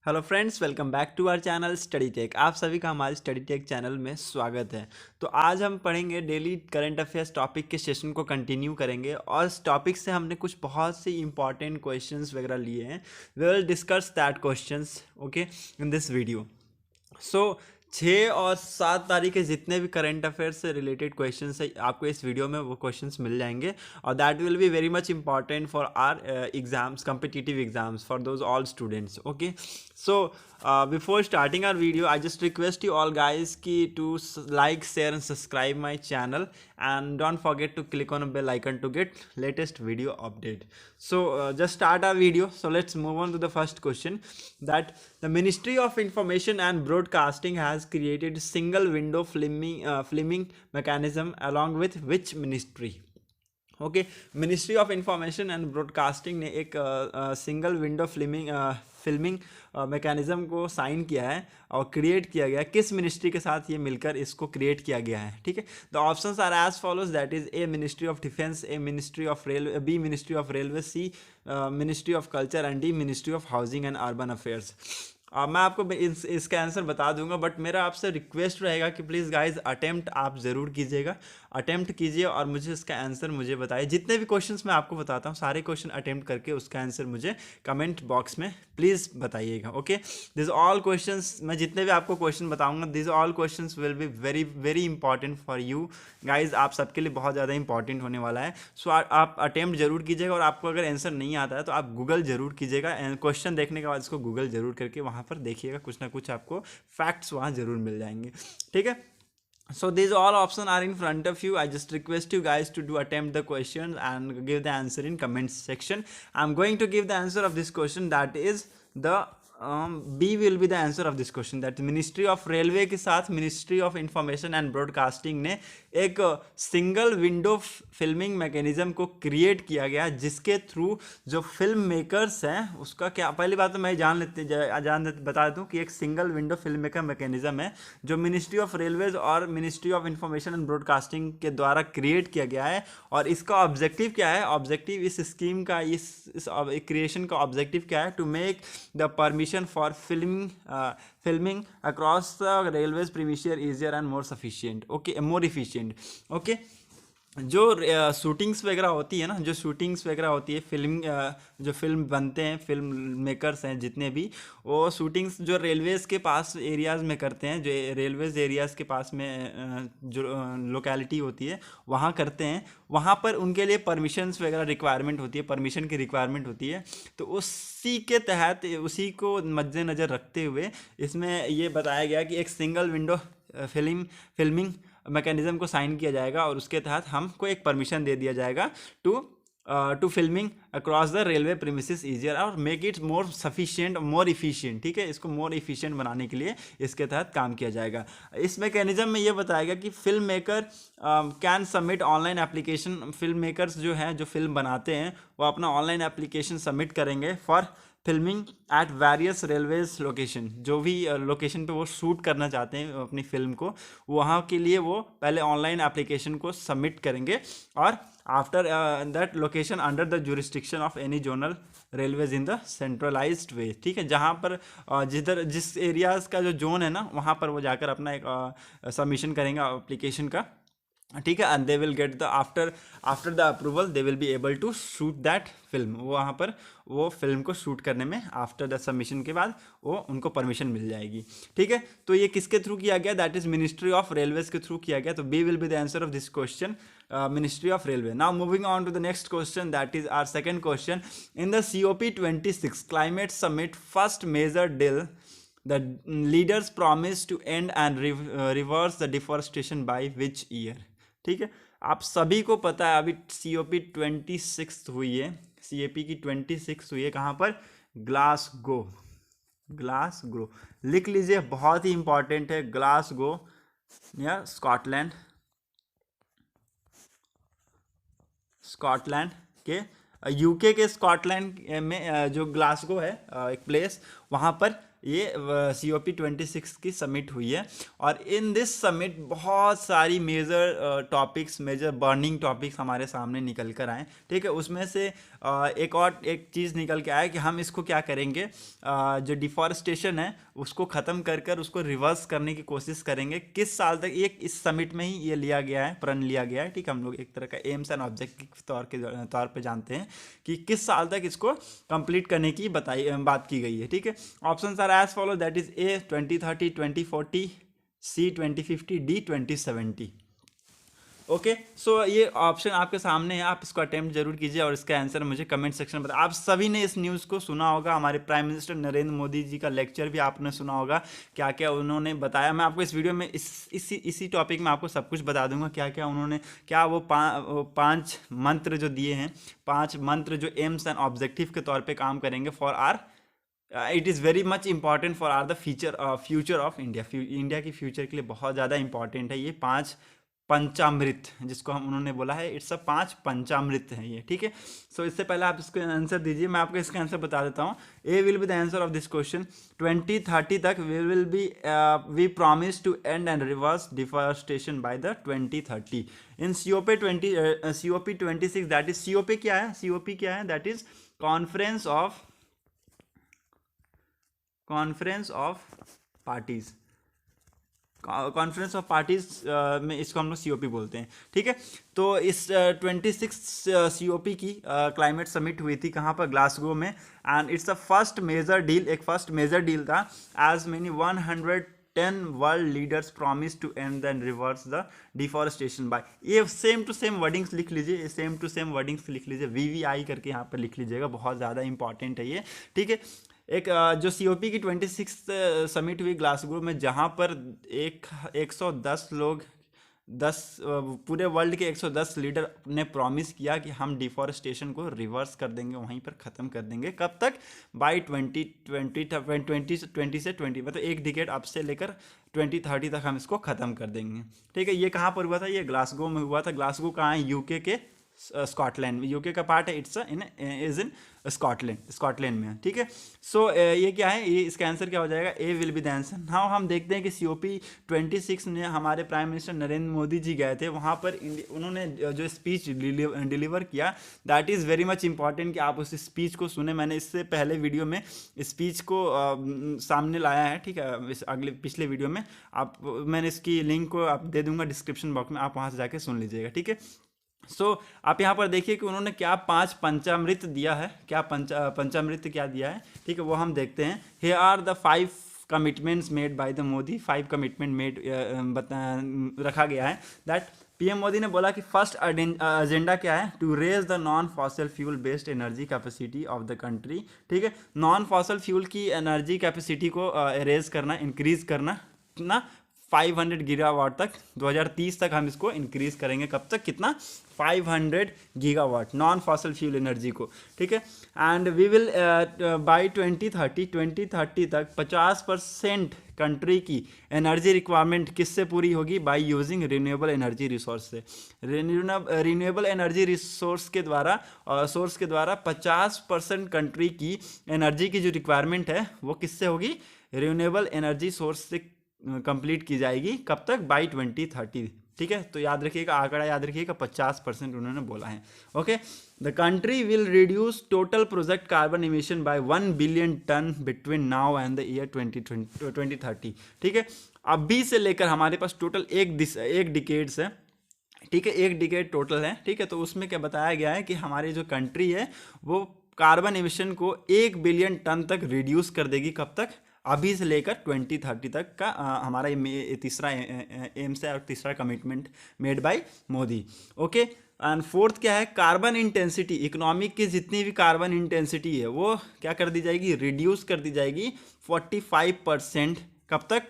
Hello friends, welcome back to our channel study tech. आप सभी का हमारे स्टडी टेक चैनल में स्वागत है। तो आज हम पढ़ेंगे डेली करंट अफेयर्स टॉपिक के सेशन को कंटिन्यू करेंगे और इस टॉपिक से हमने कुछ बहुत से इंपॉर्टेंट क्वेश्चंस वगैरह लिए हैं। We will discuss that questions okay in this video. So 6 और 7 तारीख के जितने भी करंट अफेयर्स से रिलेटेड क्वेश्चंस है आपको इस वीडियो में वो क्वेश्चंस मिल जाएंगे और that will be very much important for our exams, competitive exams for those all students. Okay, so before starting our video I just request you all guys to like, share and subscribe my channel and don't forget to click on a bell icon to get latest video update. So just start our video. So let's move on to the first question, that the Ministry of Information and Broadcasting has created single window filming mechanism along with which ministry? Okay, ministry of information and broadcasting ने एक single window filming mechanism को sign किया है और create किया गया। किस ministry के साथ ये मिलकर इसको क्रिएट किया गया है? ठीक है, the options are as follows, that is A ministry of defence, A ministry of railway, B ministry of railway, C ministry of culture and D ministry of housing and urban affairs. मैं आपको इसका answer बता दूंगा, but मेरा आपसे request रहेगा कि please guys attempt आप ज़रूर कीजिएगा, अटेम्प्ट कीजिए और मुझे इसका आंसर मुझे बताइए। जितने भी क्वेश्चंस मैं आपको बताता हूँ सारे क्वेश्चन अटेम्प्ट करके उसका आंसर मुझे कमेंट बॉक्स में प्लीज़ बताइएगा। ओके, दिस ऑल क्वेश्चंस, मैं जितने भी आपको क्वेश्चन बताऊंगा this all questions will be very very important for you guys. आप सबके लिए बहुत ज़्यादा इंपॉर्टेंट होने वाला है। सो आप अटेम्प्ट जरूर कीजिएगा और आपको अगर आंसर नहीं आता है तो आप गूगल जरूर कीजिएगा। क्वेश्चन देखने के बाद इसको गूगल जरूर करके वहाँ पर देखिएगा, कुछ ना कुछ आपको फैक्ट्स वहाँ जरूर मिल जाएंगे। ठीक है, so these all options are in front of you. I just request you guys to do attempt the question and give the answer in comments section. I'm going to give the answer of this question, that is the B will be the answer of this question, that ministry of railway के साथ ministry of information and broadcasting ने एक single window filming mechanism को create किया गया, जिसके through जो film makers हैं उसका क्या, पहली बात तो मैं बता दूं कि एक single window film maker mechanism है जो मिनिस्ट्री ऑफ रेलवेज और ministry of information and broadcasting के द्वारा क्रिएट किया गया है। और इसका ऑब्जेक्टिव क्या है? ऑब्जेक्टिव इस स्कीम का, इस क्रिएशन का ऑब्जेक्टिव क्या है? To make the permission for filming across the railways premises easier and more sufficient, okay, more efficient. Okay, जो शूटिंग्स वगैरह होती है ना, जो शूटिंग्स वगैरह होती है जो फिल्म बनते हैं, फिल्म मेकर्स हैं जितने भी, वो शूटिंग्स जो रेलवेज़ के पास एरियाज़ में करते हैं, जो रेलवेज़ एरियाज़ के पास में जो लोकेलिटी होती है वहाँ करते हैं, वहाँ पर उनके लिए परमिशंस वगैरह रिक्वायरमेंट होती है, परमिशन की रिक्वायरमेंट होती है। तो उसी के तहत, उसी को मद्देनज़र रखते हुए इसमें ये बताया गया कि एक सिंगल विंडो फिल्मिंग मैकेनिज्म को साइन किया जाएगा और उसके तहत हमको एक परमिशन दे दिया जाएगा to filming across the railway premises easier और make it more sufficient, more efficient. ठीक है, इसको मोर इफिशिएंट बनाने के लिए इसके तहत काम किया जाएगा। इस मैकेनिज्म में ये बताया गया कि film maker can submit online application. Film makers जो हैं, जो फिल्म बनाते हैं, वो अपना ऑनलाइन एप्लीकेशन सबमिट करेंगे for filming at various railways location. जो भी लोकेशन पे वो शूट करना चाहते हैं अपनी फिल्म को, वहाँ के लिए वो पहले ऑनलाइन एप्लीकेशन को सबमिट करेंगे और after that location under the jurisdiction of any zonal railways in the centralised way. ठीक है, जहाँ पर जिस एरियाज़ का जो जोन है ना, वहाँ पर वो जाकर अपना एक सबमिशन करेंगे एप्लीकेशन का। ठीक है, and they will get the after the approval they will be able to shoot that film. वहाँ पर वो फिल्म को शूट करने में आफ्टर द सबमिशन के बाद वो उनको परमिशन मिल जाएगी। ठीक है, तो ये किसके थ्रू किया गया? That is ministry of railways के थ्रू किया गया। तो B will be the answer of this question, ministry of railway. Now moving on to the next question, that is our second question. In the COP26 climate summit first major deal the leaders promise to end and reverse the deforestation by which year? ठीक है, आप सभी को पता है अभी COP26 हुई है, COP की 26 हुई है। कहाँ पर? ग्लासगो। लिख लीजिए, बहुत ही इंपॉर्टेंट है। ग्लासगो या स्कॉटलैंड के यूके के स्कॉटलैंड में जो ग्लासगो है एक प्लेस, वहाँ पर ये COP26 की समिट हुई है। और इन दिस समिट बहुत सारी major topics, major burning topics हमारे सामने निकल कर आए, ठीक है। उसमें से एक चीज़ निकल के आया कि हम इसको क्या करेंगे, जो डिफॉरेस्टेशन है उसको ख़त्म कर कर उसको रिवर्स करने की कोशिश करेंगे। किस साल तक, ये इस समिट में ही ये लिया गया है, प्रण लिया गया है, ठीक है। हम लोग एक तरह का एम्स एंड ऑब्जेक्टिव के तौर पे जानते हैं कि किस साल तक इसको कंप्लीट करने की बात की गई है, ठीक है। Option are as follow, that is A 2030, 2040, C 2050, D 2070। Okay, so ये ऑप्शन आपके सामने है, आप इसको अटेम्प्ट जरूर कीजिए और इसका आंसर मुझे कमेंट सेक्शन में बताएं। आप सभी ने इस न्यूज़ को सुना होगा, हमारे प्राइम मिनिस्टर नरेंद्र मोदी जी का लेक्चर भी आपने सुना होगा, क्या क्या उन्होंने बताया। मैं आपको इस वीडियो में इसी टॉपिक में आपको सब कुछ बता दूंगा, क्या क्या उन्होंने, क्या वो 5 मंत्र जो दिए हैं, 5 मंत्र जो एम्स एंड ऑब्जेक्टिव के तौर पर काम करेंगे for our, it is very much important for our the future of India. India की फ्यूचर के लिए बहुत ज़्यादा इंपॉर्टेंट है ये 5 पंचामृत, जिसको हम उन्होंने बोला है, इट्स 5 पंचामृत हैं ये, ठीक है। सो इससे पहले आप इसको आंसर दीजिए, मैं आपको इसका आंसर बता देता हूँ। A will be the answer of this question. 2030 तक we promise to end and reverse deforestation by the 2030 in COP26, that is COP क्या है, COP क्या है, that is conference of parties, conference of parties में इसको हम लोग COP बोलते हैं, ठीक है। तो इस 26 COP की क्लाइमेट समिट हुई थी कहाँ पर, ग्लासगो में, and it's the first major deal, एक फर्स्ट मेजर डील था। As many 110 world leaders promise to end and reverse the deforestation by, ये सेम टू सेम वर्डिंग्स लिख लीजिए, सेम टू सेम वर्डिंग्स लिख लीजिए, VVI करके यहाँ पर लिख लीजिएगा, बहुत ज़्यादा इंपॉर्टेंट है ये, ठीक है। एक जो COP की 26 समिट हुई ग्लासगो में, जहाँ पर 110 लोग, 10 पूरे वर्ल्ड के 110 लीडर ने प्रॉमिस किया कि हम डिफॉरेस्टेशन को रिवर्स कर देंगे, वहीं पर ख़त्म कर देंगे। कब तक, बाई 2020 से 20, मतलब एक डिकेड अब से लेकर 2030 तक हम इसको ख़त्म कर देंगे, ठीक है। ये कहाँ पर हुआ था, ये ग्लासगो में हुआ था। ग्लासगो कहाँ है, UK के स्कॉटलैंड में, UK का पार्ट है, इट्स इन स्कॉटलैंड में है, ठीक है। सो ये क्या है, ये इसका आंसर क्या हो जाएगा, A will be the answer. Now हम देखते हैं कि COP26 में हमारे प्राइम मिनिस्टर नरेंद्र मोदी जी गए थे, वहाँ पर उन्होंने जो स्पीच डिलीवर किया, that is very much important कि आप उस स्पीच को सुने। मैंने इससे पहले वीडियो में स्पीच को सामने लाया है, ठीक है, पिछले वीडियो में मैंने इसकी लिंक को आप दे दूंगा डिस्क्रिप्शन बॉक्स में, आप वहाँ से जाके सुन लीजिएगा, ठीक है। सो आप यहाँ पर देखिए कि उन्होंने क्या 5 पंचामृत दिया है, क्या पंचामृत क्या दिया है, ठीक है, वो हम देखते हैं। Here are the 5 commitments made by the Modi, 5 commitment made रखा गया है। दैट PM मोदी ने बोला कि फर्स्ट एजेंडा क्या है, to raise the non fossil fuel based energy capacity of the country, ठीक है। नॉन फॉसल फ्यूल की एनर्जी कैपेसिटी को रेज करना, इंक्रीज करना ना 500 गीगावाट तक, 2030 तक हम इसको इंक्रीज करेंगे। कब तक, कितना, 500 gigawatt non fossil fuel energy को, ठीक है। एंड वी विल बाई 2030 तक 50% कंट्री की एनर्जी रिक्वायरमेंट किससे पूरी होगी, by using renewable energy resource से। रिन्यूएबल एनर्जी रिसोर्स के द्वारा 50% कंट्री की एनर्जी की जो रिक्वायरमेंट है वो किससे होगी, रिन्यूएबल एनर्जी सोर्स से कंप्लीट की जाएगी। कब तक, बाई 2030, ठीक है। तो याद रखिएगा, आंकड़ा याद रखिएगा, 50% उन्होंने बोला है, okay. The country will reduce total project carbon emission by 1 billion ton between now and the year 2030, ठीक है। अभी से लेकर हमारे पास टोटल एक डिकेड्स है, ठीक है, एक डिकेड टोटल है, ठीक है। तो उसमें क्या बताया गया है कि हमारी जो कंट्री है वो कार्बन इमिशन को 1 बिलियन टन तक रिड्यूस कर देगी। कब तक, अभी से लेकर 2030 तक का हमारा तीसरा एम्स है और तीसरा commitment made by Modi, okay. And fourth क्या है, कार्बन इंटेंसिटी, इकोनॉमिक की जितनी भी कार्बन इंटेंसिटी है वो क्या कर दी जाएगी, रिड्यूस कर दी जाएगी 45%। कब तक,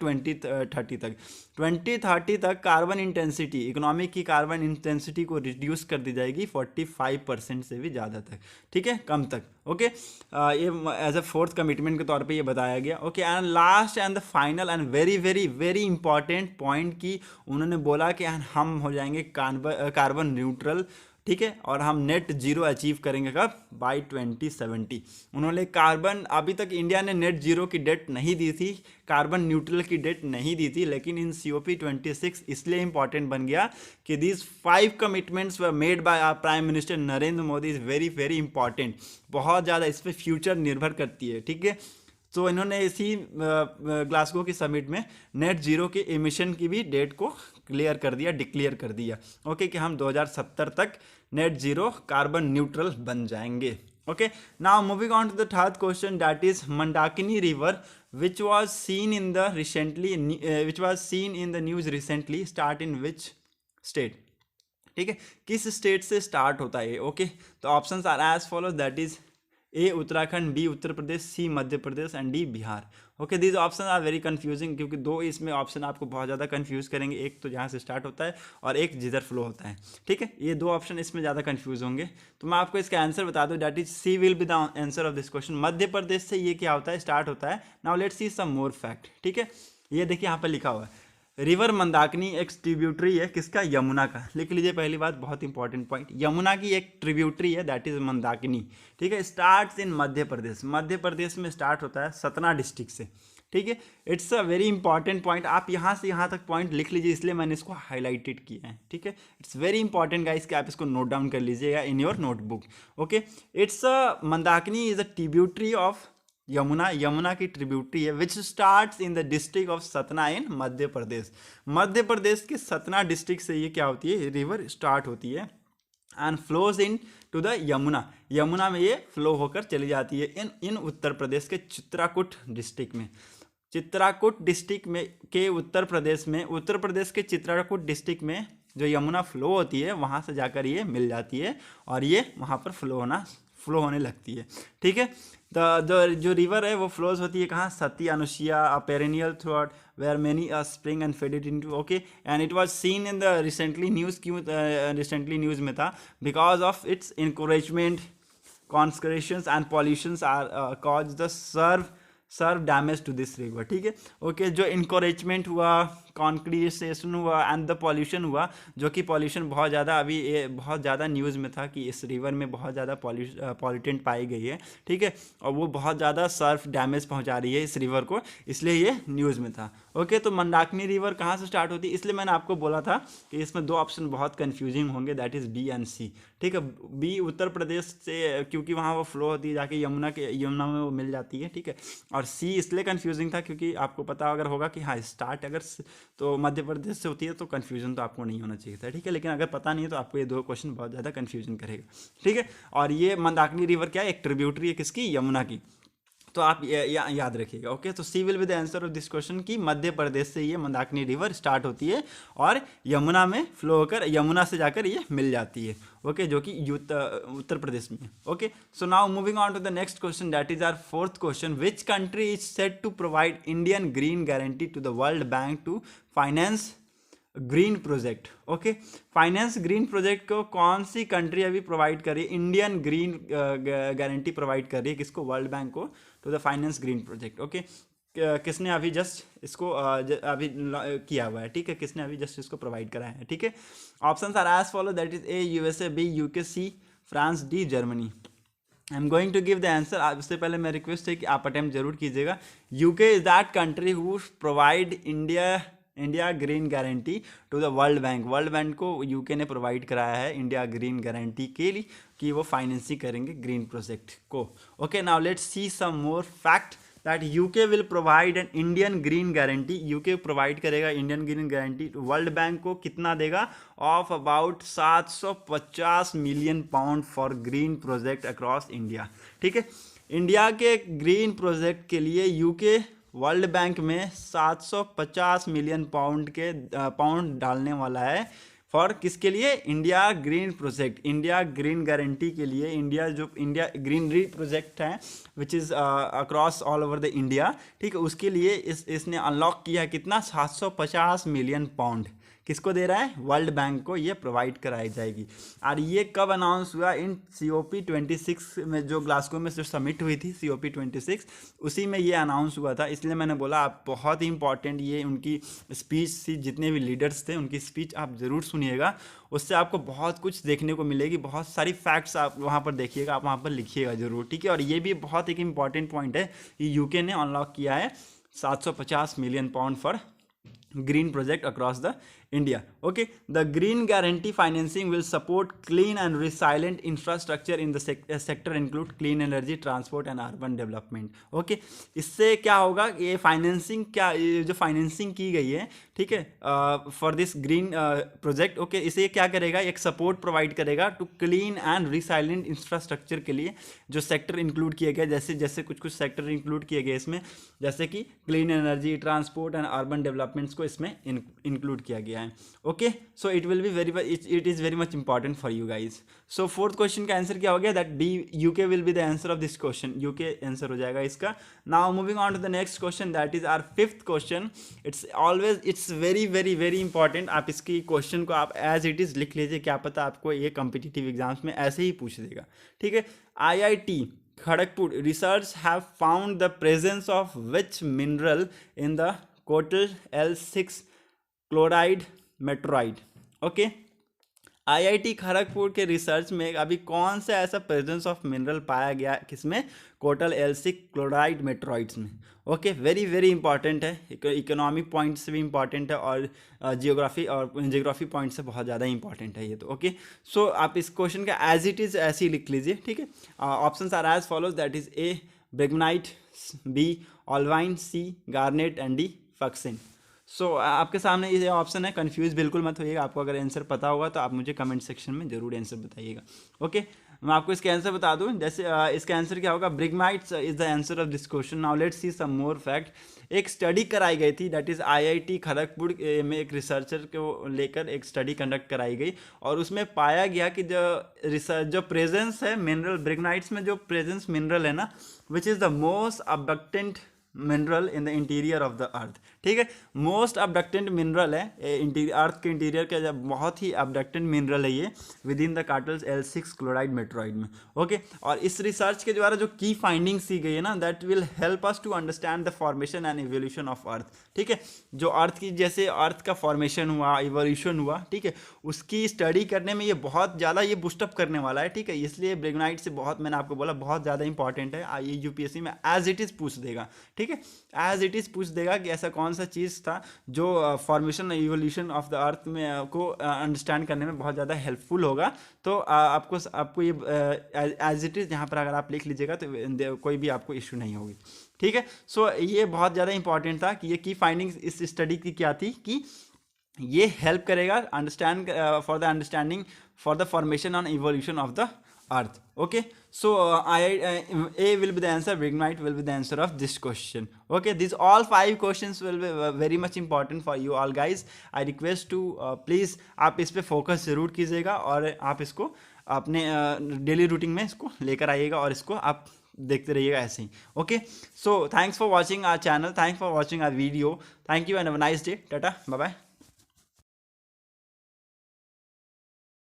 2030 तक कार्बन इंटेंसिटी, इकोनॉमिक की कार्बन इंटेंसिटी को रिड्यूस कर दी जाएगी 45% से भी ज़्यादा तक, ठीक है, कम तक, ओके। ये एज अ फोर्थ कमिटमेंट के तौर पे ये बताया गया, okay. And last and the final and very very very important point की उन्होंने बोला कि हम हो जाएंगे कार्बन न्यूट्रल, ठीक है, और हम नेट जीरो अचीव करेंगे कब? बाय 2070। उन्होंने कार्बन, अभी तक इंडिया ने नेट जीरो की डेट नहीं दी थी, कार्बन न्यूट्रल की डेट नहीं दी थी, लेकिन इन COP26 इसलिए इंपॉर्टेंट बन गया कि this 5 commitments were made by our prime minister Narendra Modi is very very important. बहुत ज़्यादा इस पर फ्यूचर निर्भर करती है, ठीक है। तो इन्होंने इसी ग्लासगो की समिट में नेट जीरो के एमिशन की भी डेट को क्लियर कर दिया, डिक्लेयर कर दिया, ओके, कि हम 2070 तक नेट जीरो कार्बन न्यूट्रल बन जाएंगे। Okay, now moving on to the third question, that is Mandakini river which was seen in the news recently start in which state? ठीक है, किस स्टेट से स्टार्ट होता है? ओके, तो options are as follows, that is A Uttarakhand, B Uttar Pradesh, C Madhya Pradesh and D Bihar. Okay, these option are very confusing, क्योंकि दो इसमें ऑप्शन आपको बहुत ज़्यादा कंफ्यूज करेंगे, एक तो जहाँ से स्टार्ट होता है और एक जिधर फ्लो होता है, ठीक है, ये दो ऑप्शन इसमें ज़्यादा कंफ्यूज होंगे। तो मैं आपको इसका आंसर बता दूँ, that is C will be the answer of this question. Madhya Pradesh से ये क्या होता है? स्टार्ट होता है। Now let's see some more fact, ठीक है, ये देखिए यहाँ पर लिखा हुआ है, रिवर मंदाकिनी एक ट्रिब्यूटरी है, किसका? यमुना का। लिख लीजिए पहली बात, बहुत इंपॉर्टेंट पॉइंट, यमुना की एक ट्रिब्यूटरी है, दैट इज मंदाकिनी, ठीक है। स्टार्ट्स इन मध्य प्रदेश, मध्य प्रदेश में स्टार्ट होता है सतना डिस्ट्रिक्ट से, ठीक है। It's a very important point, आप यहाँ से यहाँ तक पॉइंट लिख लीजिए, इसलिए मैंने इसको हाईलाइटेड किया है, ठीक है। इट्स वेरी इंपॉर्टेंट गाइस कि आप इसको नोट डाउन कर लीजिएगा in your notebook. Okay, it's a Mandakini is a tributary of Yamuna, Yamuna की ट्रिब्यूटरी है, which starts in the district of Satna in Madhya Pradesh. Madhya Pradesh के सतना डिस्ट्रिक्ट से ये क्या होती है? रिवर स्टार्ट होती है and flows into the Yamuna, Yamuna में ये फ्लो होकर चली जाती है इन उत्तर प्रदेश के चित्राकूट डिस्ट्रिक्ट में। चित्राकूट डिस्ट्रिक्ट में के उत्तर प्रदेश में, उत्तर प्रदेश के चित्राकूट डिस्ट्रिक्ट में जो यमुना फ्लो होती है, वहाँ से जाकर ये मिल जाती है और ये वहाँ पर फ्लो होने लगती है, ठीक है। जो रिवर है वो फ्लोज होती है कहाँ? Sati, Anusuya, a perennial throughout where many spring and faded into, okay, and it was seen in the recently news. क्यों रिसेंटली न्यूज़ में था? Because of its encouragement, consecrations and pollutions are cause the severe damage to this river, ठीक है। Okay, जो encouragement हुआ, कॉन्क्रीशन हुआ and the pollution हुआ, जो कि पॉल्यूशन बहुत ज़्यादा, अभी ये बहुत ज़्यादा न्यूज़ में था कि इस रिवर में बहुत ज़्यादा पॉल्यूटेंट पाई गई है, ठीक है, और वो बहुत ज़्यादा सर्फ डैमेज पहुंचा रही है इस रिवर को, इसलिए ये न्यूज़ में था। ओके, तो मंदाकिनी रिवर कहाँ से स्टार्ट होती है? इसलिए मैंने आपको बोला था कि इसमें दो ऑप्शन बहुत कन्फ्यूजिंग होंगे, दैट इज़ बी एंड सी, ठीक है। बी उत्तर प्रदेश से, क्योंकि वहाँ वो फ्लो होती है जाके यमुना में वो मिल जाती है, ठीक है, और सी इसलिए कन्फ्यूजिंग था क्योंकि आपको पता अगर होगा कि हाँ स्टार्ट अगर तो मध्य प्रदेश से होती है तो कन्फ्यूजन तो आपको नहीं होना चाहिए था, ठीक है। लेकिन अगर पता नहीं है तो आपको ये दो क्वेश्चन बहुत ज़्यादा कन्फ्यूजन करेगा, ठीक है। और ये मंदाकिनी रिवर क्या है? एक ट्रिब्यूटरी है, किसकी? यमुना की। तो आप याद रखिएगा, ओके। तो C will be the answer of this question कि मध्य प्रदेश से ये मंदाकिनी रिवर स्टार्ट होती है और यमुना में फ्लो होकर यमुना से जाकर ये मिल जाती है, ओके, जो कि उत्तर प्रदेश में। Okay, so now moving on to the next question, that is our fourth question, which country is set to provide Indian green guarantee to the World Bank to finance green project? Okay, finance green project को कौन सी country अभी provide कर रही है? Indian green guarantee provide कर रही है किसको? वर्ल्ड बैंक को, to the finance green project. Okay, किसने अभी जस्ट इसको अभी किया हुआ है, ठीक है, किसने अभी जस्ट इसको प्रोवाइड कराया है, ठीक है। Options are as follow, that is A USA, B UK, C France, D Germany. I am going to give the answer. उससे पहले मैं रिक्वेस्ट है कि आप अटेम्प्ट जरूर कीजिएगा। UK is that country who provide India green guarantee to the World Bank. World bank को UK ने प्रोवाइड कराया है इंडिया ग्रीन गारंटी के लिए कि वो फाइनेंसिंग करेंगे ग्रीन प्रोजेक्ट को। Okay, now let's see some more fact that UK will provide an Indian green guarantee. UK provide करेगा Indian green guarantee world bank को, कितना देगा? Of about 750 million pound for green project across India, ठीक है। India के green project के लिए UK world bank में 750 मिलियन पाउंड डालने वाला है फॉर किसके लिए? India green project, India green guarantee के लिए। इंडिया ग्रीनरी प्रोजेक्ट है which is across all over the India, ठीक है, उसके लिए इसने अनलॉक किया है कितना? 750 मिलियन पाउंड, किसको दे रहा है? वर्ल्ड बैंक को ये प्रोवाइड कराई जाएगी। और ये कब अनाउंस हुआ? इन COP26 में, जो ग्लासगो में जो समिट हुई थी COP26, उसी में ये अनाउंस हुआ था। इसलिए मैंने बोला आप बहुत ही इंपॉर्टेंट ये उनकी स्पीच थी, जितने भी लीडर्स थे उनकी स्पीच आप ज़रूर सुनिएगा, उससे आपको बहुत कुछ देखने को मिलेगी, बहुत सारी फैक्ट्स आप वहाँ पर देखिएगा, आप वहाँ पर लिखिएगा ज़रूर, ठीक है। और ये भी बहुत एक इंपॉर्टेंट पॉइंट है कि यूके ने अनलॉक किया है 750 million pound for green project across the India. Okay, the green guarantee financing will support clean and resilient infrastructure in the sector include clean energy, transport and urban development. Okay, इससे क्या होगा? ये financing, क्या ये जो financing की गई है, ठीक है, for this green project, okay, इसे क्या करेगा? एक सपोर्ट प्रोवाइड करेगा to clean and resilient infrastructure के लिए जो सेक्टर इंक्लूड किए गए, जैसे जैसे कुछ सेक्टर इंक्लूड किए गए इसमें, जैसे कि clean energy, transport and urban developments को इसमें इंक्लूड किया गया है। Okay, so it will be it is very much important for you guys. So fourth question का आंसर क्या हो गया? That D, UK will be the answer of this question, UK answer हो जाएगा इसका। Now moving on to the next question, that is our fifth question. It's very very very important. आप इसकी question को आप एज इट इज़ लिख लीजिए, क्या पता आपको ये कॉम्पिटिटिव एग्जाम्स में ऐसे ही पूछ देगा, ठीक है। IIT Kharagpur research have found the presence of which mineral in the Kotal L6 chloride meteorite? Okay, IIT Kharagpur के रिसर्च में अभी कौन सा ऐसा प्रेजेंस ऑफ मिनरल पाया गया, किसमें? कोटल L6 क्लोराइड मेट्रॉइड्स में। ओके, वेरी वेरी इंपॉर्टेंट है, इकोनॉमिक पॉइंट से भी इंपॉर्टेंट है और जियोग्राफी पॉइंट से बहुत ज़्यादा इंपॉर्टेंट है ये तो। ओके, सो आप इस क्वेश्चन का एज इट इज़ ऐसे ही लिख लीजिए, ठीक है। Options are as follows, that is A bregnite, B olivine, C garnet and D fuchsite. सो आपके सामने ये ऑप्शन है, कंफ्यूज बिल्कुल मत होइएगा। आपको अगर आंसर पता होगा तो आप मुझे कमेंट सेक्शन में जरूर आंसर बताइएगा। ओके, मैं आपको इसका आंसर बता दूं, जैसे इसका आंसर क्या होगा? Bridgmanites is the answer of this question. Now let's see some more fact. एक स्टडी कराई गई थी, दैट इज IIT खड़गपुर में एक रिसर्चर को लेकर एक स्टडी कंडक्ट कराई गई और उसमें पाया गया कि जो प्रेजेंस है मिनरल ब्रिगनाइट्स में, जो प्रेजेंस मिनरल है ना, which is the most abundant mineral in the interior of the earth, ठीक है। मोस्ट अबडक्टेंट मिनरल है अर्थ के इंटीरियर का, जब बहुत ही अबडक्टेंट मिनरल है ये with in the cartels L6 chloride meteoroid में। ओके, और इस रिसर्च के द्वारा जो की फाइंडिंग्स दी गई है ना, that will help us to understand the formation and evolution of earth, ठीक है। जो अर्थ की, जैसे अर्थ का फॉर्मेशन हुआ, इवोल्यूशन हुआ, ठीक है, उसकी स्टडी करने में ये बहुत ज़्यादा ये बूस्टअप करने वाला है, ठीक है। इसलिए ब्रेगनाइट से बहुत, मैंने आपको बोला, बहुत ज़्यादा इंपॉर्टेंट है। ये UPSC में एज इट इज़ पूछ देगा, ठीक है, एज इट इज़ पूछ देगा कि ऐसा कौन सा चीज़ था जो फॉर्मेशन इवोल्यूशन ऑफ द अर्थ में को अंडरस्टैंड करने में बहुत ज़्यादा हेल्पफुल होगा। तो आपको ये एज इट इज़ यहाँ पर अगर आप लिख लीजिएगा तो कोई भी आपको इशू नहीं होगी, ठीक है। सो ये बहुत ज़्यादा इंपॉर्टेंट था कि ये की फाइंडिंग्स इस स्टडी की क्या थी कि ये हेल्प करेगा understand for the understanding for the formation on evolution of the earth. Okay, so A will be the answer, Brignite will be the answer of this question. Okay, these all 5 questions will be very much important for you all guys. I request to please आप इस पे focus ज़रूर कीजिएगा और आप इसको अपने daily routine में इसको लेकर आइएगा और इसको आप देखते रहिएगा ऐसे ही। Okay, so thanks for watching our channel, thanks for watching our video, thank you and have a nice day, tata, bye bye.